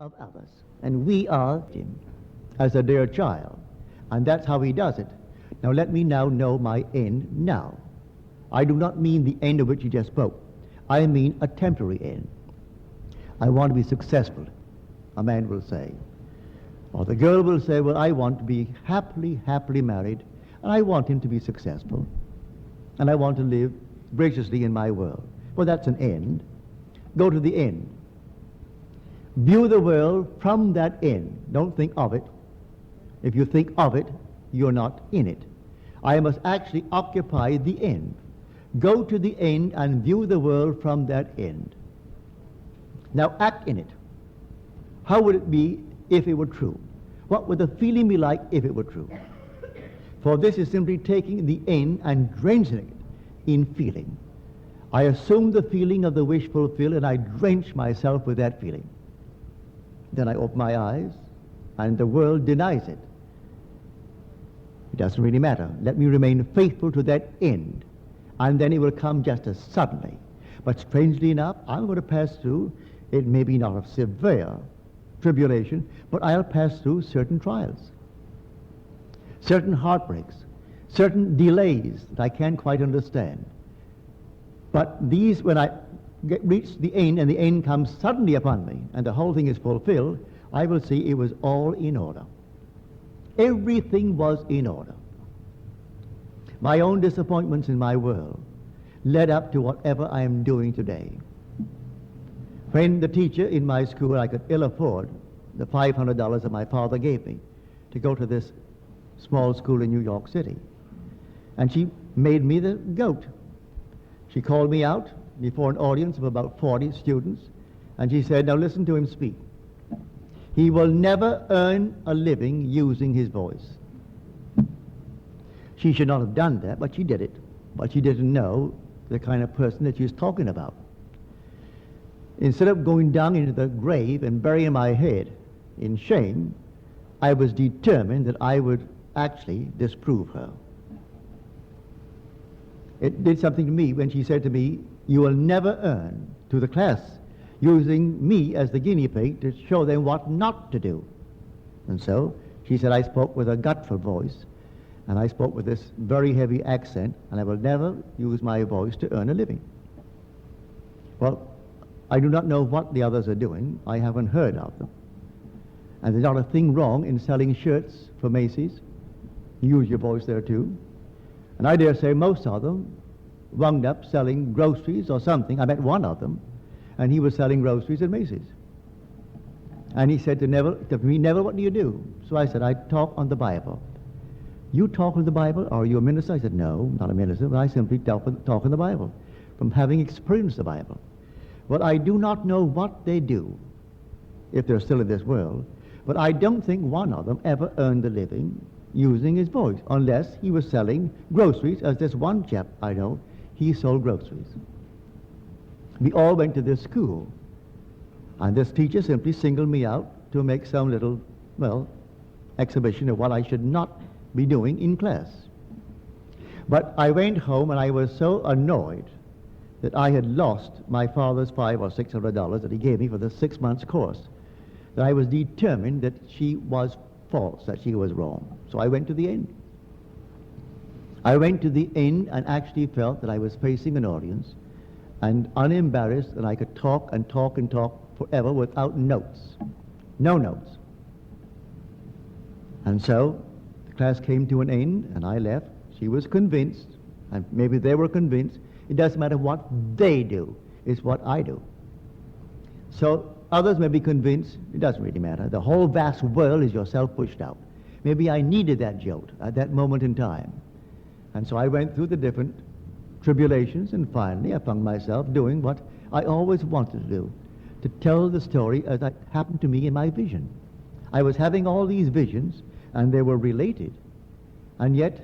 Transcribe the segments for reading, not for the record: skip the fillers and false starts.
of others. And we are him as a dear child. And that's how he does it. Now let me now know my end now. I do not mean the end of which you just spoke. I mean a temporary end. I want to be successful, a man will say. Or the girl will say, well, I want to be happily married, and I want him to be successful, and I want to live graciously in my world. Well, that's an end. Go to the end. View the world from that end. Don't think of it. If you think of it, you're not in it. I must actually occupy the end. Go to the end and view the world from that end. Now act in it. How would it be if it were true? What would the feeling be like if it were true? For this is simply taking the end and drenching it in feeling. I assume the feeling of the wish fulfilled and I drench myself with that feeling. Then I open my eyes and the world denies it. It doesn't really matter. Let me remain faithful to that end, and then it will come just as suddenly. But strangely enough, I'm going to pass through, it may be not of severe tribulation, but I'll pass through certain trials, certain heartbreaks, certain delays that I can't quite understand. But these, when I reach the end and the end comes suddenly upon me and the whole thing is fulfilled, I will see it was all in order. Everything was in order. My own disappointments in my world led up to whatever I am doing today. When the teacher in my school, I could ill afford the $500 that my father gave me to go to this small school in New York City. And she made me the goat. She called me out before an audience of about 40 students, and she said, now listen to him speak. He will never earn a living using his voice. She should not have done that, but she did it. But she didn't know the kind of person that she was talking about. Instead of going down into the grave and burying my head in shame, I was determined that I would actually disprove her. It did something to me when she said to me, you will never earn, to the class, using me as the guinea pig to show them what not to do. And so she said I spoke with a guttural voice, and I spoke with this very heavy accent, and I will never use my voice to earn a living. Well, I do not know what the others are doing. I haven't heard of them. And there's not a thing wrong in selling shirts for Macy's. You use your voice there too. And I dare say most of them wound up selling groceries or something. I met one of them, and he was selling groceries at Macy's. And he said to me, Neville, what do you do? So I said, I talk on the Bible. You talk on the Bible? Are you a minister? I said, no, not a minister, but I simply talk on the Bible, from having experienced the Bible. Well, I do not know what they do, if they're still in this world, but I don't think one of them ever earned a living using his voice, unless he was selling groceries, as this one chap I know, he sold groceries. We all went to this school, and this teacher simply singled me out to make some little, exhibition of what I should not be doing in class. But I went home and I was so annoyed that I had lost my father's $500 or $600 that he gave me for the 6 months course, that I was determined that she was false, that she was wrong. So I went to the end. I went to the end and actually felt that I was facing an audience, and unembarrassed, that I could talk and talk and talk forever without notes. No notes. And so the class came to an end and I left. She was convinced, and maybe they were convinced. It doesn't matter what they do, it's what I do. So others may be convinced, it doesn't really matter. The whole vast world is yourself pushed out. Maybe I needed that jolt at that moment in time. And so I went through the different tribulations, and finally I found myself doing what I always wanted to do, to tell the story as it happened to me in my vision. I was having all these visions, and they were related, and yet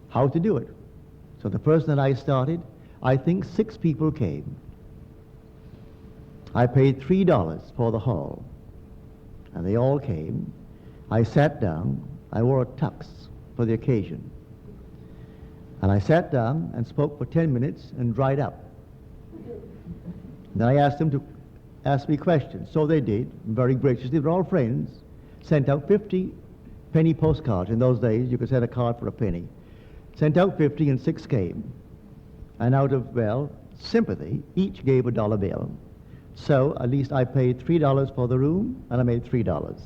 how to do it. So the first night I started, I think 6 people came. I paid $3 for the hall, and they all came. I sat down. I wore a tux for the occasion. And I sat down and spoke for 10 minutes and dried up. Then I asked them to ask me questions. So they did, very graciously. They were all friends. Sent out 50 penny postcards. In those days, you could send a card for a penny. Sent out 50 and 6 came. And out of, well, sympathy, each gave a dollar bill. So at least I paid $3 for the room, and I made $3.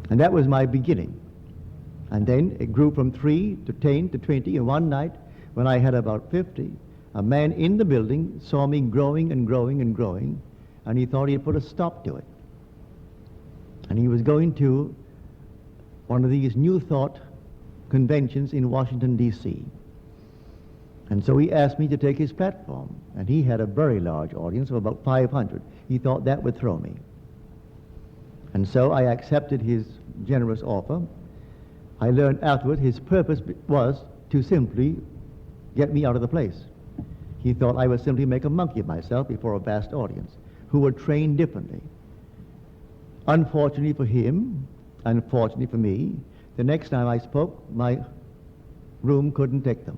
And that was my beginning. And then it grew from 3 to 10 to 20. And one night, when I had about 50, a man in the building saw me growing and growing and growing, and he thought he'd put a stop to it. And he was going to one of these New Thought conventions in Washington, D.C. And so he asked me to take his platform, and he had a very large audience of about 500. He thought that would throw me. And so I accepted his generous offer. I learned afterward his purpose was to simply get me out of the place. He thought I would simply make a monkey of myself before a vast audience who were trained differently. Unfortunately for him, unfortunately for me, the next time I spoke, my room couldn't take them.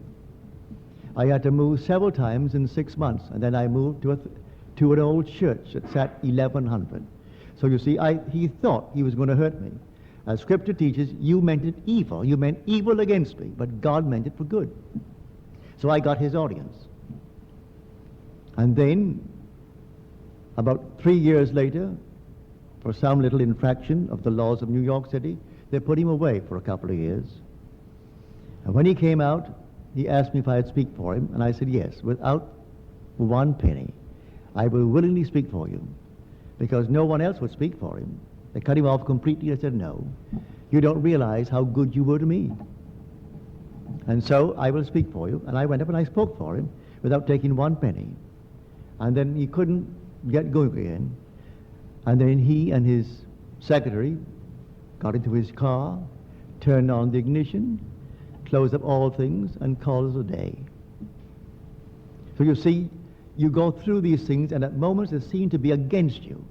I had to move several times in 6 months, and then I moved to an old church that sat 1,100. So you see, he thought he was going to hurt me. As Scripture teaches, you meant it evil. You meant evil against me, but God meant it for good. So I got his audience. And then, about 3 years later, for some little infraction of the laws of New York City, they put him away for a couple of years. And when he came out, he asked me if I'd speak for him, and I said yes, without one penny. I will willingly speak for you, because no one else would speak for him. They cut him off completely. I said, no, you don't realize how good you were to me. And so I will speak for you. And I went up and I spoke for him without taking one penny. And then he couldn't get going again. And then he and his secretary got into his car, turned on the ignition, closed up all things, and called it a day. So you see, you go through these things, and at moments they seem to be against you,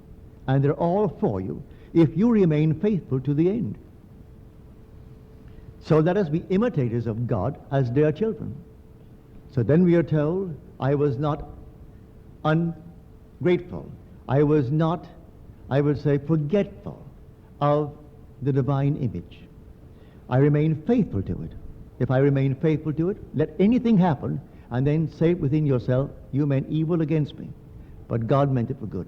and they're all for you, if you remain faithful to the end. So let us be imitators of God as dear children. So then we are told, I was not ungrateful. I was not, I would say, forgetful of the divine image. I remain faithful to it. If I remain faithful to it, let anything happen, and then say within yourself, you meant evil against me, but God meant it for good.